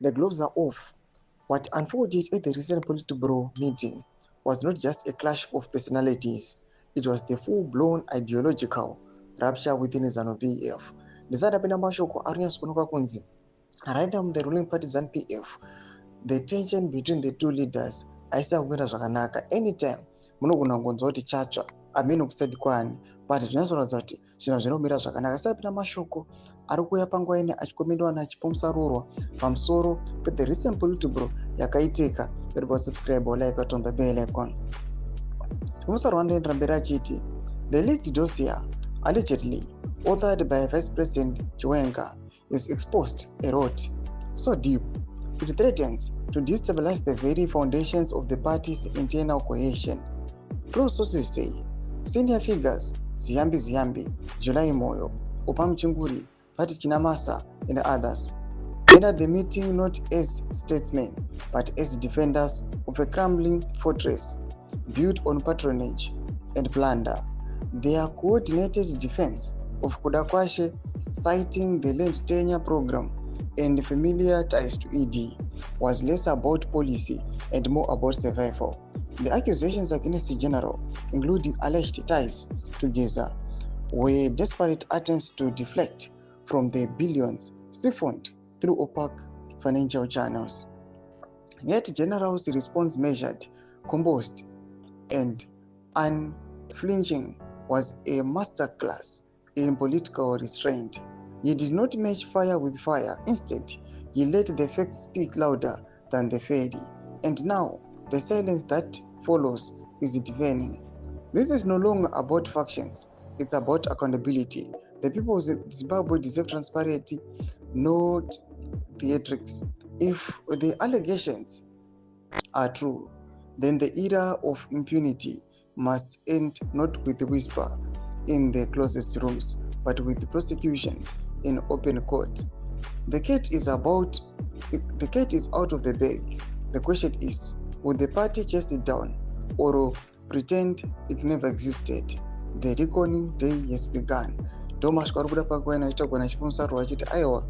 The gloves are off. What unfolded at the recent Politburo meeting was not just a clash of personalities, it was the full-blown ideological rupture within ZANU-PF. Ndisatapinda mashoko arinyatsokuonekwa kunzi right now the ruling party ZANU-PF, the tension between the two leaders haisina kumira zvakanaka. Anytime munogona kungonzwa kuti chatsva amene kusadi kwani, but zvinatsoratidza kuti zvinhu zvinomira zvakanaka. Ndisatapinda mashoko ari kuuya panguva ino achikomendwa naChipomusarurwa pamusoro the recent Politburo yakaitika. Subscribe or like on the bell icon. Chipomusarurwa anoendera mberi achiti the leaked dossier allegedly authored by Vice President Chiwenga is exposed a rot so deep it threatens to destabilize the very foundations of the party's internal cohesion. Close sources say senior figures Ziyambi, Julai Moyo, Opam Chinguri, PANECHAMISA, and others entered the meeting not as statesmen but as defenders of a crumbling fortress built on patronage and plunder. Their coordinated defense of Kudakwashe, citing the land tenure program and familiar ties to ED, was less about policy and more about survival. The accusations against the general, including alleged ties to Gaza, were desperate attempts to deflect from the billions siphoned through opaque financial channels. Yet General's response measured, composed, and unflinching was a masterclass in political restraint. He did not match fire with fire. Instead, he let the facts speak louder than the fairy. And now, the silence that follows is deafening. This is no longer about factions. It's about accountability. The people of Zimbabwe deserve transparency, not theatrics. If the allegations are true, then the era of impunity must end not with a whisper in the closest rooms, but with prosecutions in open court. The cat is out of the bag. The question is, will the party chase it down or pretend it never existed? The reckoning day has begun. Thomas Kwarubuda Pagwana Itagwana Chipomusarurwa achiti aiwa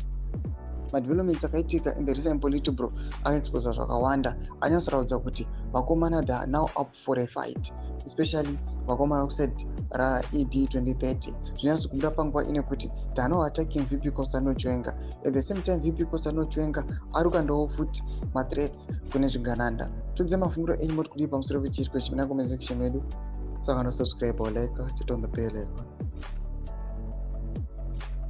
madevelopments akaitika in the recent Politburo akaexposa zvakawanda, anyatsoratidza kuti vakomana they are now up for a fight, especially vakomana kused ra-ED 2030. Zvinyatsokubuda panguva ine kuti they are now attacking VP Kosano Chiwenga. At the same time, VP Kosano Chiwenga ari kukandawo futi mathreats kune zvigananda. Tudze mafungiro enyu moti kudii pamusoro pechiitiko ichi muna comment section medu. Saka no subscribe or like, hit on the bell icon.